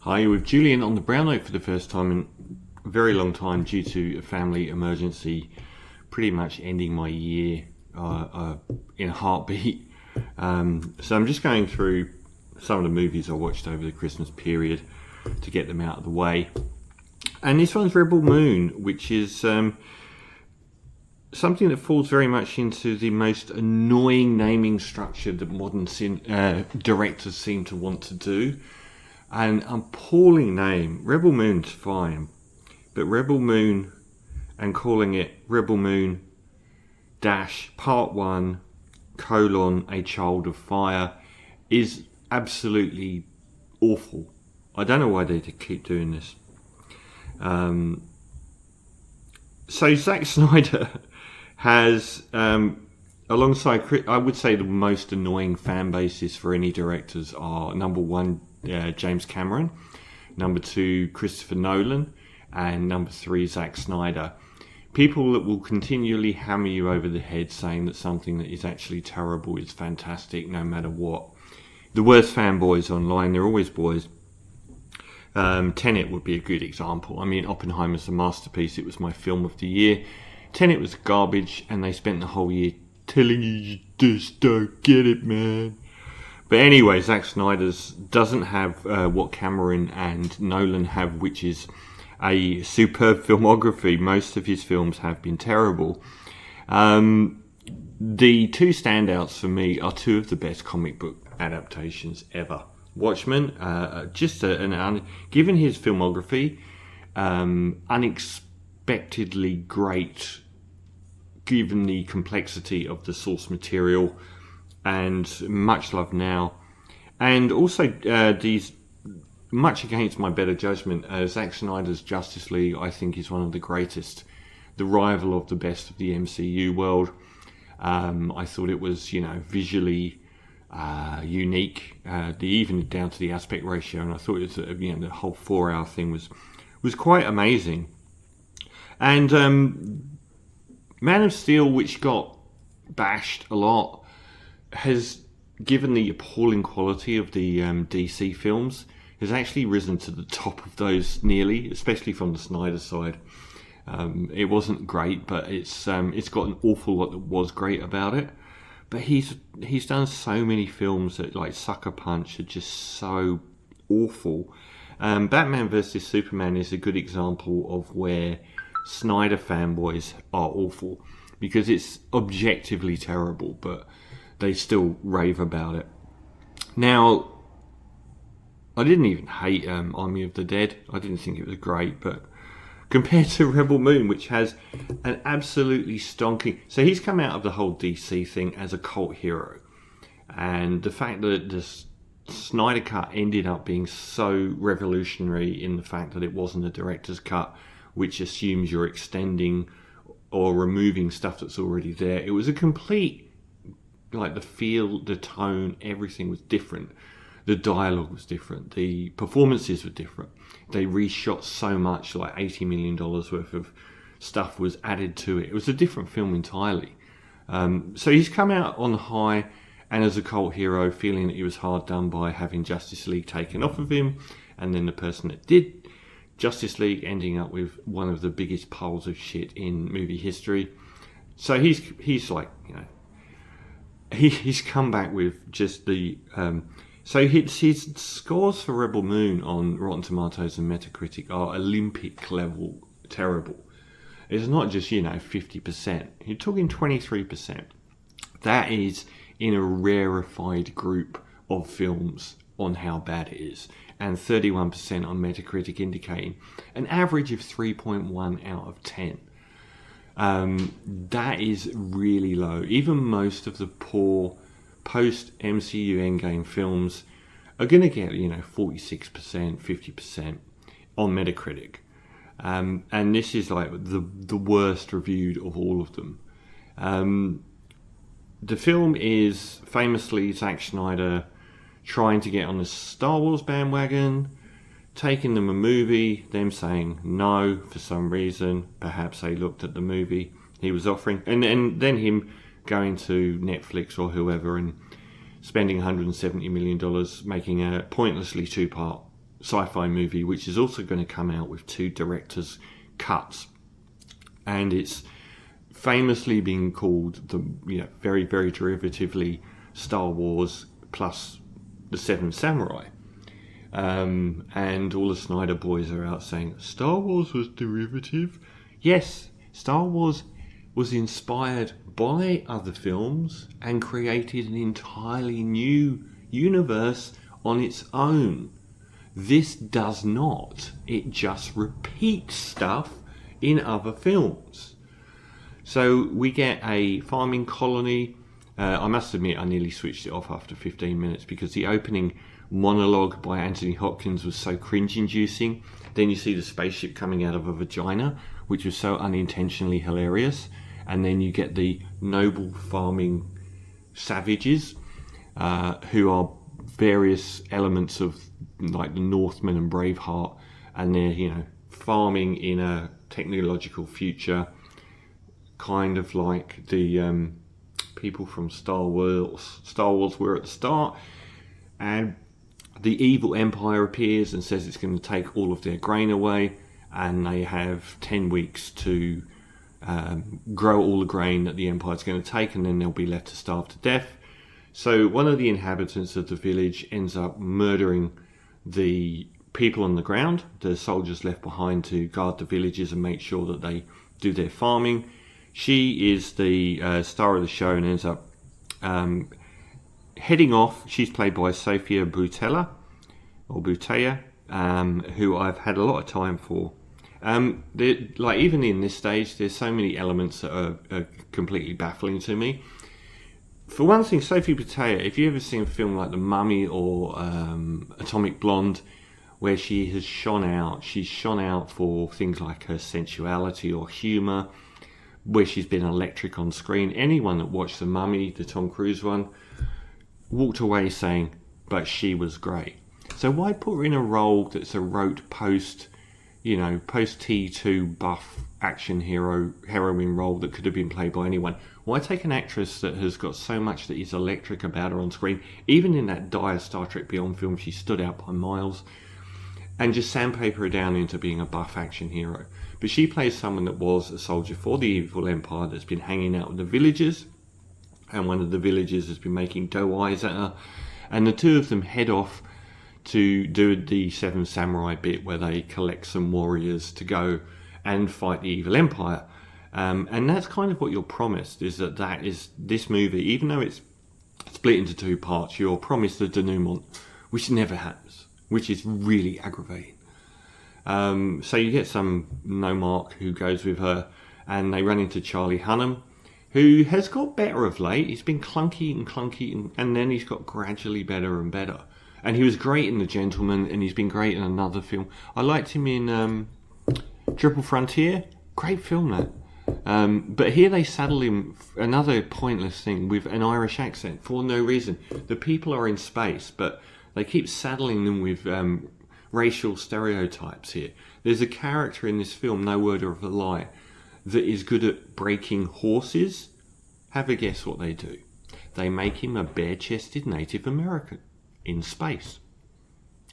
Hi, with Julian on the brown note for the first time in a very long time due to a family emergency, pretty much ending my year in a heartbeat. So I'm just going through some of the movies I watched over the Christmas period to get them out of the way. And this one's Rebel Moon, which is something that falls very much into the most annoying naming structure that modern directors seem to want to do. An appalling name. Rebel Moon's fine, but Rebel Moon and calling it Rebel Moon dash Part 1 colon A Child of Fire is absolutely awful. I don't know why they keep doing this. So Zack Snyder has, alongside, I would say the most annoying fan bases for any directors are number one, James Cameron, number two, Christopher Nolan, and number three, Zack Snyder. People that will continually hammer you over the head saying that something that is actually terrible is fantastic no matter what. The worst fanboys online, they're always boys. Tenet would be a good example. I mean, Oppenheimer's a masterpiece. It was my film of the year. Tenet was garbage, and they spent the whole year telling you just don't get it, man. But anyway, Zack Snyder's doesn't have what Cameron and Nolan have, which is a superb filmography. Most of his films have been terrible. The two standouts for me are two of the best comic book adaptations ever. Watchmen, given his filmography, unexpectedly great, given the complexity of the source material, and much loved now. And also these, much against my better judgment, Zack Snyder's Justice League I think is one of the greatest, the rival of the best of the MCU world. I thought it was, visually unique, even down to the aspect ratio, and I thought it was, the whole 4-hour thing was quite amazing. And Man of Steel, which got bashed a lot, has, given the appalling quality of the DC films, has actually risen to the top of those nearly, especially from the Snyder side. It wasn't great, but it's got an awful lot that was great about it. But he's done so many films that, like Sucker Punch, are just so awful. Batman vs Superman is a good example of where Snyder fanboys are awful, because it's objectively terrible, but they still rave about it. Now, I didn't even hate Army of the Dead. I didn't think it was great, but compared to Rebel Moon, which has an absolutely stonking... So he's come out of the whole DC thing as a cult hero. And the fact that the Snyder Cut ended up being so revolutionary in the fact that it wasn't a director's cut, which assumes you're extending or removing stuff that's already there. It was a complete... Like the feel, the tone, everything was different. The dialogue was different. The performances were different. They reshot so much, like $80 million worth of stuff was added to it. It was a different film entirely. So he's come out on high, and as a cult hero, feeling that he was hard done by having Justice League taken off of him, and then the person that did Justice League ending up with one of the biggest piles of shit in movie history. So he's like, he's come back with just the... So his scores for Rebel Moon on Rotten Tomatoes and Metacritic are Olympic level terrible. It's not just, 50%. You're talking 23%. That is in a rarefied group of films on how bad it is. And 31% on Metacritic, indicating an average of 3.1 out of 10. That is really low. Even most of the poor post-MCU Endgame films are going to get, 46%, 50% on Metacritic. And this is like the worst reviewed of all of them. The film is famously Zack Snyder trying to get on the Star Wars bandwagon, taking them a movie, them saying no for some reason. Perhaps they looked at the movie he was offering, and then him going to Netflix or whoever and spending $170 million making a pointlessly two-part sci-fi movie, which is also going to come out with 2 director's cuts, and it's famously being called the very, very derivatively Star Wars plus the 7 Samurai. And all the Snyder boys are out saying Star Wars was derivative. Yes, Star Wars was inspired by other films and created an entirely new universe on its own. This does not. It just repeats stuff in other films. So we get a farming colony. I must admit I nearly switched it off after 15 minutes because the opening monologue by Anthony Hopkins was so cringe-inducing. Then you see the spaceship coming out of a vagina, which was so unintentionally hilarious. And then you get the noble farming savages, who are various elements of like the Northmen and Braveheart, and they're farming in a technological future, kind of like the people from Star Wars were at the start. And the evil empire appears and says it's going to take all of their grain away, and they have 10 weeks to grow all the grain that the empire's going to take, and then they'll be left to starve to death. So one of the inhabitants of the village ends up murdering the people on the ground, the soldiers left behind to guard the villages and make sure that they do their farming. She is the star of the show and ends up heading off. She's played by Sophia Boutella, who I've had a lot of time for. Even in this stage, there's so many elements that are completely baffling to me. For one thing, Sophie Boutella, if you ever seen a film like The Mummy or Atomic Blonde, where she has shone out, she's shone out for things like her sensuality or humour, where she's been electric on screen. Anyone that watched The Mummy, the Tom Cruise one, walked away saying, but she was great. So why put her in a role that's a rote post T2 buff action heroine role that could have been played by anyone? Why take an actress that has got so much that is electric about her on screen? Even in that dire Star Trek Beyond film, she stood out by miles, and just sandpaper her down into being a buff action hero. But she plays someone that was a soldier for the evil empire that's been hanging out with the villagers, and one of the villagers has been making doe eyes at her, and the two of them head off to do the 7 Samurai bit where they collect some warriors to go and fight the evil empire. And that's kind of what you're promised, is that is this movie, even though it's split into 2 parts, you're promised the denouement, which never happens, which is really aggravating. So you get some nomarch who goes with her, and they run into Charlie Hunnam, who has got better of late. He's been clunky, and then he's got gradually better and better. And he was great in The Gentleman, and he's been great in another film. I liked him in Triple Frontier. Great film, that. But here they saddle him, another pointless thing, with an Irish accent for no reason. The people are in space, but they keep saddling them with racial stereotypes here. There's a character in this film, no word of a lie, that is good at breaking horses. Have a guess what they do. They make him a bare-chested Native American in space.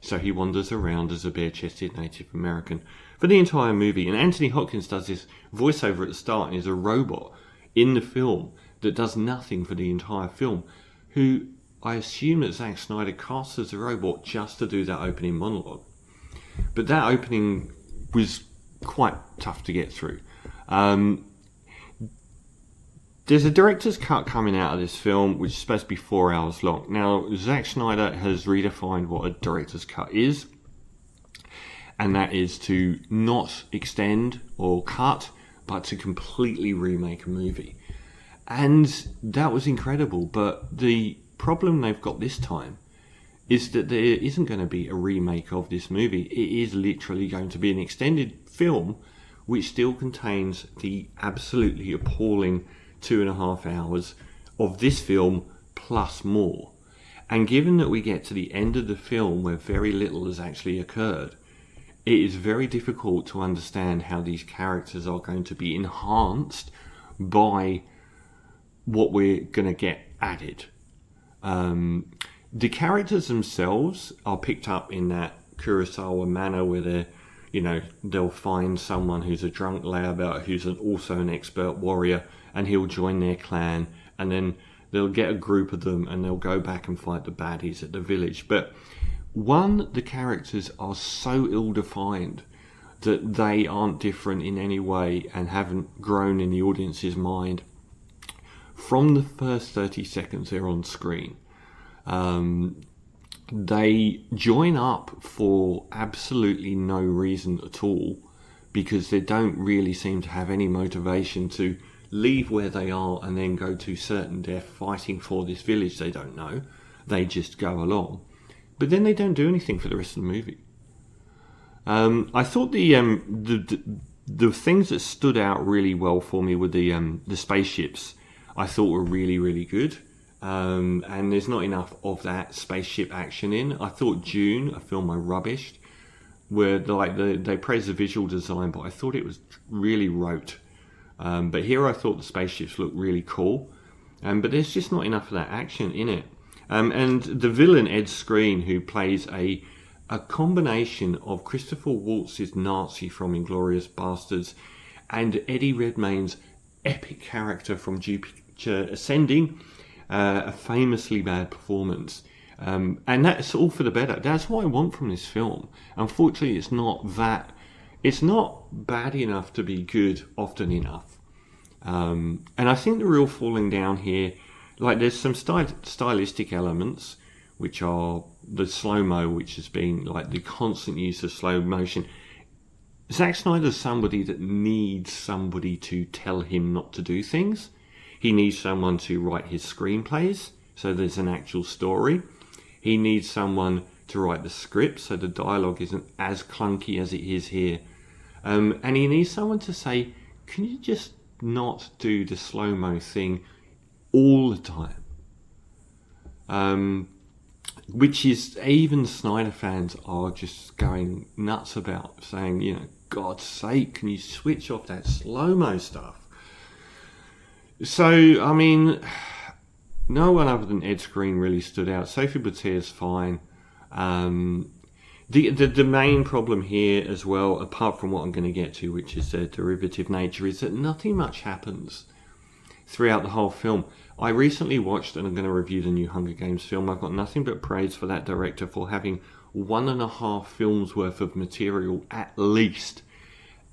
So he wanders around as a bare-chested Native American for the entire movie. And Anthony Hopkins does this voiceover at the start and is a robot in the film that does nothing for the entire film, who I assume that Zack Snyder cast as a robot just to do that opening monologue. But that opening was quite tough to get through. There's a director's cut coming out of this film, which is supposed to be 4 hours long. Now, Zack Snyder has redefined what a director's cut is, and that is to not extend or cut, but to completely remake a movie. And that was incredible, but the problem they've got this time is that there isn't going to be a remake of this movie. It is literally going to be an extended film which still contains the absolutely appalling 2.5 hours of this film plus more. And given that we get to the end of the film where very little has actually occurred, it is very difficult to understand how these characters are going to be enhanced by what we're going to get added. The characters themselves are picked up in that Kurosawa manner where they'll find someone who's a drunk layabout who's also an expert warrior, and he'll join their clan, and then they'll get a group of them and they'll go back and fight the baddies at the village. But the characters are so ill-defined that they aren't different in any way and haven't grown in the audience's mind. From the first 30 seconds they're on screen, they join up for absolutely no reason at all, because they don't really seem to have any motivation to leave where they are and then go to certain death fighting for this village they don't know. They just go along. But then they don't do anything for the rest of the movie. I thought the things that stood out really well for me were the spaceships. I thought were really, really good. And there's not enough of that spaceship action in. I thought Dune, a film I rubbished, where they praised the visual design, but I thought it was really rote. But here I thought the spaceships looked really cool. But there's just not enough of that action in it. And the villain, Ed Skrein, who plays a combination of Christopher Waltz's Nazi from Inglourious Bastards and Eddie Redmayne's epic character from Jupiter Ascending, a famously bad performance. And that's all for the better. That's what I want from this film. Unfortunately, it's not bad enough to be good often enough. And I think the real falling down here, there's some stylistic elements, which are the slow-mo, which has been the constant use of slow motion. Zack Snyder's somebody that needs somebody to tell him not to do things. He needs someone to write his screenplays, so there's an actual story. He needs someone to write the script, so the dialogue isn't as clunky as it is here. And he needs someone to say, can you just not do the slow-mo thing all the time? Which is, even Snyder fans are just going nuts about, saying, God's sake, can you switch off that slow-mo stuff? So, I mean, no one other than Ed Skrein really stood out. Sophie Boutier's fine. The main problem here as well, apart from what I'm going to get to, which is the derivative nature, is that nothing much happens throughout the whole film. I recently watched, and I'm going to review the new Hunger Games film. I've got nothing but praise for that director for having 1.5 films worth of material at least,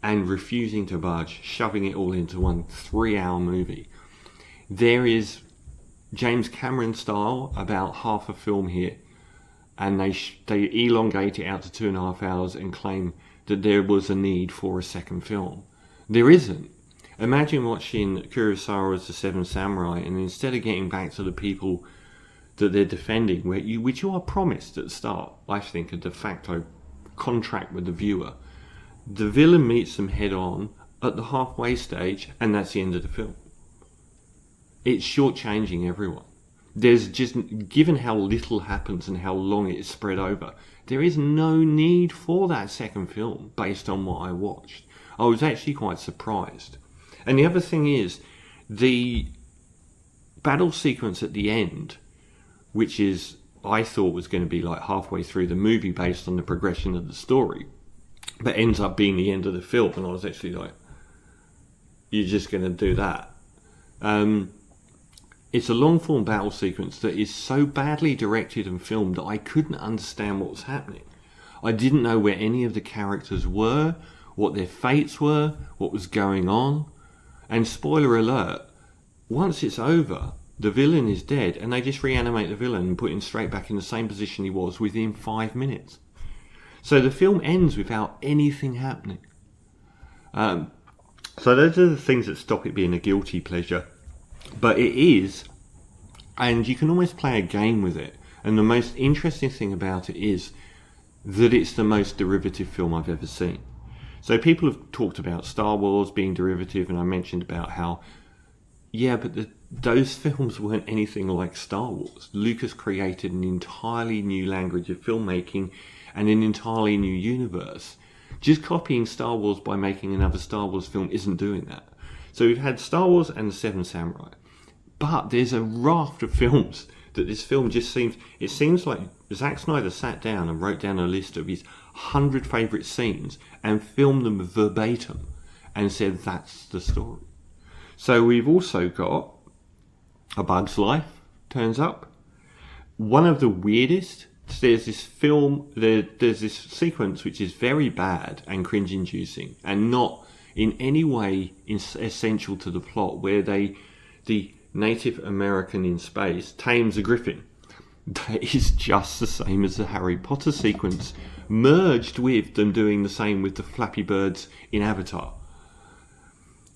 and refusing to budge, shoving it all into one 3-hour movie. There is James Cameron style about half a film here, and they elongate it out to 2.5 hours and claim that there was a need for a second film. There isn't. Imagine watching Kurosawa's The Seven Samurai, and instead of getting back to the people that they're defending, which you are promised at the start, I think, a de facto contract with the viewer, the villain meets them head on at the halfway stage, and that's the end of the film. It's shortchanging everyone. There's just, given how little happens and how long it's spread over, there is no need for that second film based on what I watched. I was actually quite surprised. And the other thing is, the battle sequence at the end, which is, I thought was going to be halfway through the movie based on the progression of the story, but ends up being the end of the film, and I was actually like, you're just going to do that? It's a long-form battle sequence that is so badly directed and filmed that I couldn't understand what was happening. I didn't know where any of the characters were, what their fates were, what was going on. And spoiler alert, once it's over, the villain is dead, and they just reanimate the villain and put him straight back in the same position he was within 5 minutes. So the film ends without anything happening. So those are the things that stop it being a guilty pleasure. But it is, and you can almost play a game with it. And the most interesting thing about it is that it's the most derivative film I've ever seen. So people have talked about Star Wars being derivative, and I mentioned about how, but those films weren't anything like Star Wars. Lucas created an entirely new language of filmmaking and an entirely new universe. Just copying Star Wars by making another Star Wars film isn't doing that. So we've had Star Wars and The Seven Samurai. But there's a raft of films that this film just seems like Zack Snyder sat down and wrote down a list of his 100 favourite scenes and filmed them verbatim and said that's the story. So we've also got A Bug's Life turns up. One of the weirdest, there's this sequence which is very bad and cringe-inducing and not in any way essential to the plot, where the Native American in space tames a griffin. That is just the same as the Harry Potter sequence, merged with them doing the same with the Flappy Birds in Avatar.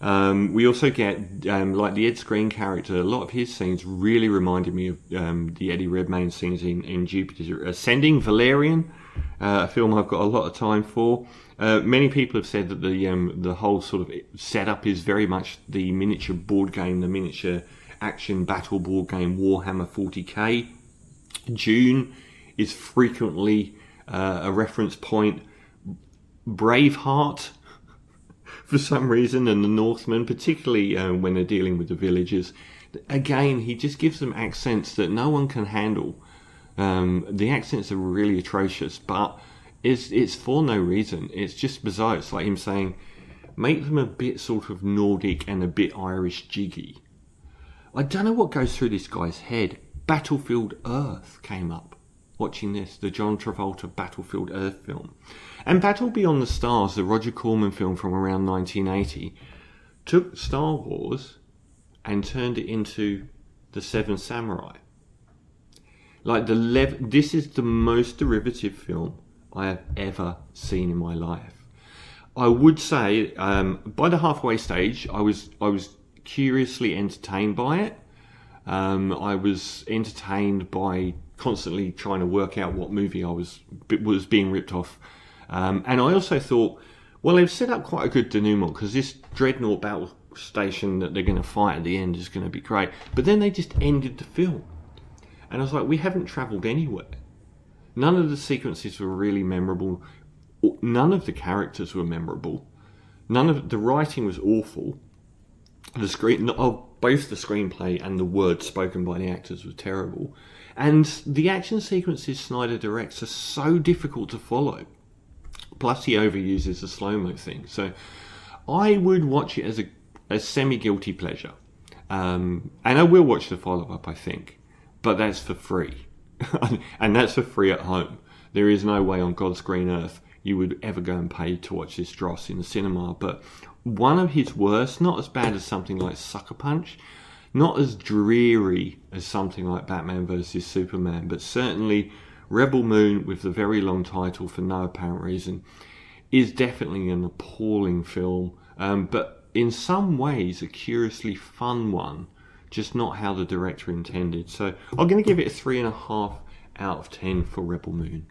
We also get, like the Ed Skrein character, a lot of his scenes really reminded me of the Eddie Redmayne scenes in Jupiter Ascending, Valerian, a film I've got a lot of time for. Many people have said that the whole sort of setup is very much the miniature board game, the miniature action battle board game Warhammer 40k. Dune is frequently a reference point. Braveheart, for some reason, and the Northmen, particularly when they're dealing with the villagers. Again, he just gives them accents that no one can handle. The accents are really atrocious, but it's for no reason. It's just bizarre. It's like him saying, make them a bit sort of Nordic and a bit Irish jiggy. I don't know what goes through this guy's head. Battlefield Earth came up. Watching this, the John Travolta Battlefield Earth film. And Battle Beyond the Stars, the Roger Corman film from around 1980, took Star Wars and turned it into The Seven Samurai. Like this is the most derivative film I have ever seen in my life. I would say by the halfway stage, I was curiously entertained by it. I was entertained by constantly trying to work out what movie I was being ripped off. And I also thought, well, they've set up quite a good denouement, because this dreadnought battle station that they're going to fight at the end is going to be great. But then they just ended the film. And I was like, we haven't travelled anywhere. None of the sequences were really memorable. None of the characters were memorable. None of the writing was awful. Both the screenplay and the words spoken by the actors were terrible. And the action sequences Snyder directs are so difficult to follow. Plus he overuses the slow-mo thing. So I would watch it as a semi-guilty pleasure. And I will watch the follow-up, I think. But that's for free. And that's for free at home. There is no way on God's green earth you would ever go and pay to watch this dross in the cinema. But one of his worst, not as bad as something like Sucker Punch, not as dreary as something like Batman vs Superman, but certainly Rebel Moon, with the very long title for no apparent reason, is definitely an appalling film, but in some ways a curiously fun one, just not how the director intended. So I'm going to give it a 3.5 out of 10 for Rebel Moon.